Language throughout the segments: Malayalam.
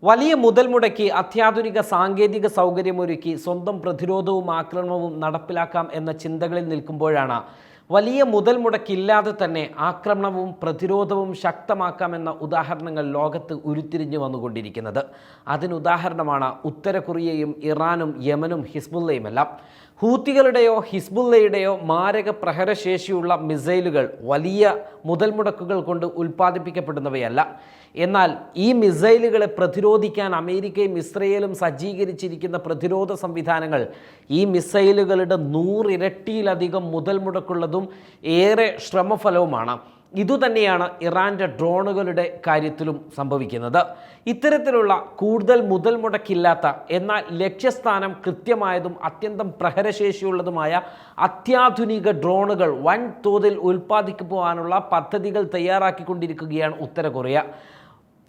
വലിയ മുതൽ മുടക്കി അത്യാധുനിക സാങ്കേതിക സൗകര്യമൊരുക്കി സ്വന്തം പ്രതിരോധവും ആക്രമണവും നടപ്പിലാക്കാം എന്ന ചിന്തകളിൽ നിൽക്കുമ്പോഴാണ് വലിയ മുതൽ മുടക്കില്ലാതെ തന്നെ ആക്രമണവും പ്രതിരോധവും ശക്തമാക്കാമെന്ന ഉദാഹരണങ്ങൾ ലോകത്ത് ഉരുത്തിരിഞ്ഞു വന്നുകൊണ്ടിരിക്കുന്നത്. അതിനുദാഹരണമാണ് ഉത്തര കൊറിയയും ഇറാനും യമനും ഹിസ്ബുള്ളയുമെല്ലാം. ഹൂത്തികളുടെയോ ഹിസ്ബുള്ളയുടെയോ മാരക പ്രഹരശേഷിയുള്ള മിസൈലുകൾ വലിയ മുതൽ മുടക്കുകൾ കൊണ്ട് ഉൽപ്പാദിപ്പിക്കപ്പെടുന്നവയല്ല. എന്നാൽ ഈ മിസൈലുകളെ പ്രതിരോധിക്കാൻ അമേരിക്കയും ഇസ്രയേലും സജ്ജീകരിച്ചിരിക്കുന്ന പ്രതിരോധ സംവിധാനങ്ങൾ ഈ മിസൈലുകളുടെ 100 ഇരട്ടിയിലധികം മുതൽ മുടക്കുള്ളതും ഏറെ ശ്രമഫലവുമാണ്. ഇതുതന്നെയാണ് ഇറാൻ്റെ ഡ്രോണുകളുടെ കാര്യത്തിലും സംഭവിക്കുന്നത്. ഇത്തരത്തിലുള്ള കൂടുതൽ മുതൽ മുടക്കില്ലാത്ത എന്നാൽ ലക്ഷ്യസ്ഥാനം കൃത്യമായതും അത്യന്തം പ്രഹരശേഷിയുള്ളതുമായ അത്യാധുനിക ഡ്രോണുകൾ വൻതോതിൽ ഉൽപ്പാദിക്കുവാനുള്ള പദ്ധതികൾ തയ്യാറാക്കിക്കൊണ്ടിരിക്കുകയാണ് ഉത്തര കൊറിയ.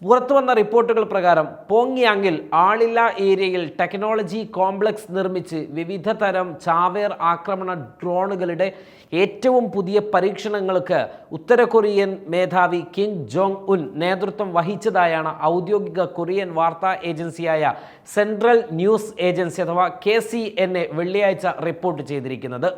പുറത്തു വന്ന റിപ്പോർട്ടുകൾ പ്രകാരം പോങ്യാങ്ങിൽ ആളില്ലാ ഏരിയയിൽ ടെക്നോളജി കോംപ്ലക്സ് നിർമ്മിച്ച് വിവിധ തരം ചാവേർ ആക്രമണ ഡ്രോണുകളുടെ ഏറ്റവും പുതിയ പരീക്ഷണങ്ങൾക്ക് ഉത്തര കൊറിയൻ മേധാവി കിം ജോങ് ഉൻ നേതൃത്വം വഹിച്ചതായാണ് ഔദ്യോഗിക കൊറിയൻ വാർത്താ ഏജൻസിയായ സെൻട്രൽ ന്യൂസ് ഏജൻസി അഥവാ KCNA വെള്ളിയാഴ്ച റിപ്പോർട്ട് ചെയ്തിരിക്കുന്നത്.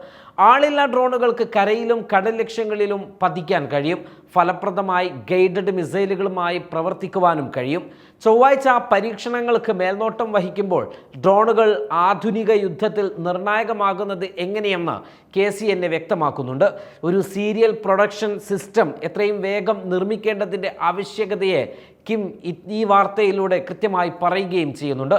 ആളില്ലാ ഡ്രോണുകൾക്ക് കരയിലും കടൽ ലക്ഷ്യങ്ങളിലും പതിക്കാൻ കഴിയും. ഫലപ്രദമായി ഗൈഡഡ് മിസൈലുകളുമായി പ്രവർത്തിക്കുവാനും കഴിയും. ചൊവ്വാഴ്ച പരീക്ഷണങ്ങൾക്ക് മേൽനോട്ടം വഹിക്കുമ്പോൾ ഡ്രോണുകൾ ആധുനിക യുദ്ധത്തിൽ നിർണായകമാകുന്നത് എങ്ങനെയെന്ന് KCNA വ്യക്തമാക്കുന്നുണ്ട്. ഒരു സീരിയൽ പ്രൊഡക്ഷൻ സിസ്റ്റം എത്രയും വേഗം നിർമ്മിക്കേണ്ടതിൻ്റെ ആവശ്യകതയെ കിം ഈ വാർത്തയിലൂടെ കൃത്യമായി പറയുകയും ചെയ്യുന്നുണ്ട്.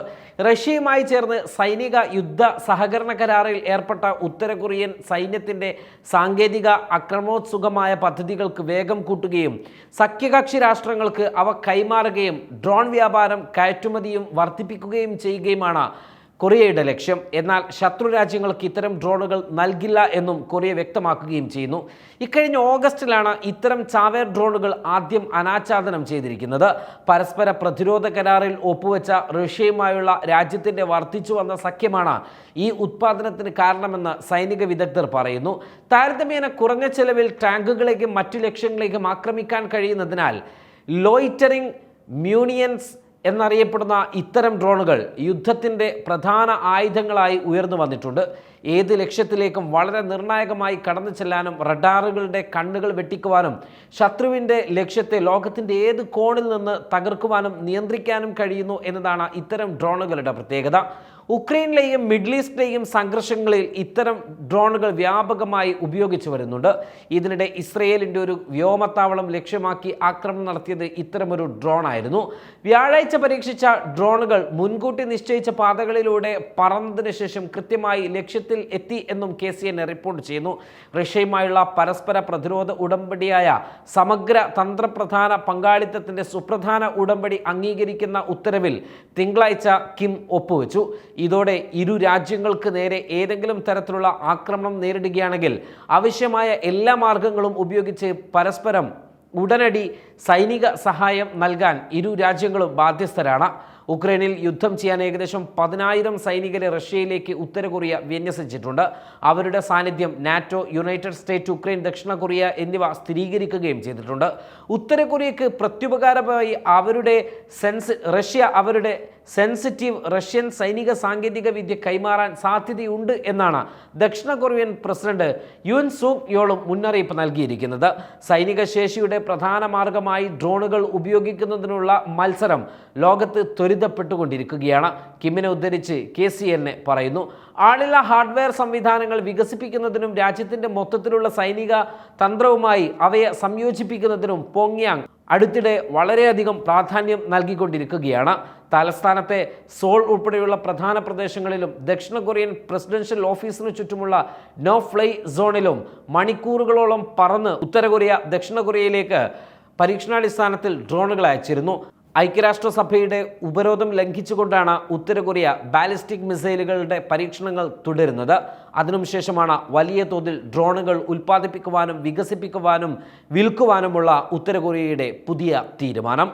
റഷ്യയുമായി ചേർന്ന് സൈനിക യുദ്ധ സഹകരണ കരാറിൽ ഏർപ്പെട്ട ഉത്തര കൊറിയൻ സൈന്യത്തിൻ്റെ സാങ്കേതിക അക്രമോത്സുകമായ പദ്ധതികൾക്ക് വേഗം കൂട്ടുകയും സഖ്യകക്ഷി രാഷ്ട്രങ്ങൾക്ക് അവ കൈമാറുകയും ഡ്രോൺ വ്യാപാരം കയറ്റുമതിയും വർദ്ധിപ്പിക്കുകയും ചെയ്യുകയുമാണ് കൊറിയയുടെ ലക്ഷ്യം. എന്നാൽ ശത്രു രാജ്യങ്ങൾക്ക് ഇത്തരം ഡ്രോണുകൾ നൽകില്ല എന്നും കൊറിയ വ്യക്തമാക്കുകയും ചെയ്യുന്നു. ഇക്കഴിഞ്ഞ ഓഗസ്റ്റിലാണ് ഇത്തരം ചാവേർ ഡ്രോണുകൾ ആദ്യം അനാച്ഛാദനം ചെയ്തിരിക്കുന്നത്. പരസ്പര പ്രതിരോധ കരാറിൽ ഒപ്പുവെച്ച റഷ്യയുമായുള്ള രാജ്യത്തിൻ്റെ വർദ്ധിച്ചു വന്ന സഖ്യമാണ് ഈ ഉത്പാദനത്തിന് കാരണമെന്ന് സൈനിക വിദഗ്ധർ പറയുന്നു. താരതമ്യേന കുറഞ്ഞ ചെലവിൽ ടാങ്കുകളേക്കും മറ്റു ലക്ഷ്യങ്ങളേക്കും ആക്രമിക്കാൻ കഴിയുന്നതിനാൽ ലോയിറ്ററിംഗ് മ്യൂണിയൻസ് എന്നറിയപ്പെടുന്ന ഇത്തരം ഡ്രോണുകൾ യുദ്ധത്തിൻ്റെ പ്രധാന ആയുധങ്ങളായി ഉയർന്നു വന്നിട്ടുണ്ട്. ഏത് ലക്ഷ്യത്തിലേക്കും വളരെ നിർണായകമായി കടന്നു ചെല്ലാനും റഡാറുകളുടെ കണ്ണുകൾ വെട്ടിക്കുവാനും ശത്രുവിൻ്റെ ലക്ഷ്യത്തെ ലോകത്തിൻ്റെ ഏത് കോണിൽ നിന്ന് തകർക്കുവാനും നിയന്ത്രിക്കാനും കഴിയുന്നു എന്നതാണ് ഇത്തരം ഡ്രോണുകളുടെ പ്രത്യേകത. ഉക്രൈനിലെയും മിഡിൽ ഈസ്റ്റിലെയും സംഘർഷങ്ങളിൽ ഇത്തരം ഡ്രോണുകൾ വ്യാപകമായി ഉപയോഗിച്ചു വരുന്നുണ്ട്. ഇതിനിടെ ഇസ്രയേലിൻ്റെ ഒരു വ്യോമത്താവളം ലക്ഷ്യമാക്കി ആക്രമണം നടത്തിയത് ഇത്തരമൊരു ഡ്രോണായിരുന്നു. വ്യാഴാഴ്ച പരീക്ഷിച്ച ഡ്രോണുകൾ മുൻകൂട്ടി നിശ്ചയിച്ച പാതകളിലൂടെ പറന്നതിന് ശേഷം കൃത്യമായി ലക്ഷ്യത്തിൽ എത്തി എന്നും KCNA റിപ്പോർട്ട് ചെയ്യുന്നു. റഷ്യയുമായുള്ള പരസ്പര പ്രതിരോധ ഉടമ്പടിയായ സമഗ്ര തന്ത്രപ്രധാന പങ്കാളിത്തത്തിൻ്റെ സുപ്രധാന ഉടമ്പടി അംഗീകരിക്കുന്ന ഉത്തരവിൽ തിങ്കളാഴ്ച കിം ഒപ്പുവെച്ചു. ഇതോടെ ഇരു രാജ്യങ്ങൾക്ക് നേരെ ഏതെങ്കിലും തരത്തിലുള്ള ആക്രമണം നേരിടുകയാണെങ്കിൽ ആവശ്യമായ എല്ലാ മാർഗങ്ങളും ഉപയോഗിച്ച് പരസ്പരം ഉടനടി സൈനിക സഹായം നൽകാൻ ഇരു രാജ്യങ്ങളും ബാധ്യസ്ഥരാണ്. ഉക്രൈനിൽ യുദ്ധം ചെയ്യാൻ ഏകദേശം 10,000 സൈനികരെ റഷ്യയിലേക്ക് ഉത്തര കൊറിയ വിന്യസിച്ചിട്ടുണ്ട്. അവരുടെ സാന്നിധ്യം നാറ്റോ, യുണൈറ്റഡ് സ്റ്റേറ്റ്, ഉക്രൈൻ, ദക്ഷിണ കൊറിയ എന്നിവ സ്ഥിരീകരിക്കുകയും ചെയ്തിട്ടുണ്ട്. ഉത്തര കൊറിയക്ക് പ്രത്യുപകാരമായി റഷ്യ അവരുടെ സെൻസിറ്റീവ് റഷ്യൻ സൈനിക സാങ്കേതിക വിദ്യ കൈമാറാൻ സാധ്യതയുണ്ട് എന്നാണ് ദക്ഷിണ കൊറിയൻ പ്രസിഡന്റ് യുൻ സൂക് യോളും മുന്നറിയിപ്പ് നൽകിയിരിക്കുന്നത്. സൈനിക ശേഷിയുടെ പ്രധാന മാർഗമായി ഡ്രോണുകൾ ഉപയോഗിക്കുന്നതിനുള്ള മത്സരം ലോകത്ത് ത്വരിതപ്പെട്ടുകൊണ്ടിരിക്കുകയാണ്. കിമ്മിനെ ഉദ്ധരിച്ച് KCNA പറയുന്നു. ആളില്ലാ ഹാർഡ്വെയർ സംവിധാനങ്ങൾ വികസിപ്പിക്കുന്നതിനും രാജ്യത്തിൻ്റെ മൊത്തത്തിലുള്ള സൈനിക തന്ത്രവുമായി അവയെ സംയോജിപ്പിക്കുന്നതിനും പോങ്യാങ് അടുത്തിടെ വളരെയധികം പ്രാധാന്യം നൽകിക്കൊണ്ടിരിക്കുകയാണ്. തലസ്ഥാനത്തെ സോൾ ഉൾപ്പെടെയുള്ള പ്രധാന പ്രദേശങ്ങളിലും ദക്ഷിണ കൊറിയൻ പ്രസിഡൻഷ്യൽ ഓഫീസിന് ചുറ്റുമുള്ള നോ ഫ്ലൈ സോണിലും മണിക്കൂറുകളോളം പറന്ന് ഉത്തര കൊറിയ ദക്ഷിണ കൊറിയയിലേക്ക് പരീക്ഷണാടിസ്ഥാനത്തിൽ ഡ്രോണുകൾ അയച്ചിരുന്നു. ഐക്യരാഷ്ട്രസഭയുടെ ഉപരോധം ലംഘിച്ചുകൊണ്ടാണ് ഉത്തര കൊറിയ ബാലിസ്റ്റിക് മിസൈലുകളുടെ പരീക്ഷണങ്ങൾ തുടരുന്നത്. അതിനുശേഷമാണ് വലിയ തോതിൽ ഡ്രോണുകൾ ഉൽപ്പാദിപ്പിക്കുവാനും വികസിപ്പിക്കുവാനും വിൽക്കുവാനുമുള്ള ഉത്തര കൊറിയയുടെ പുതിയ തീരുമാനം.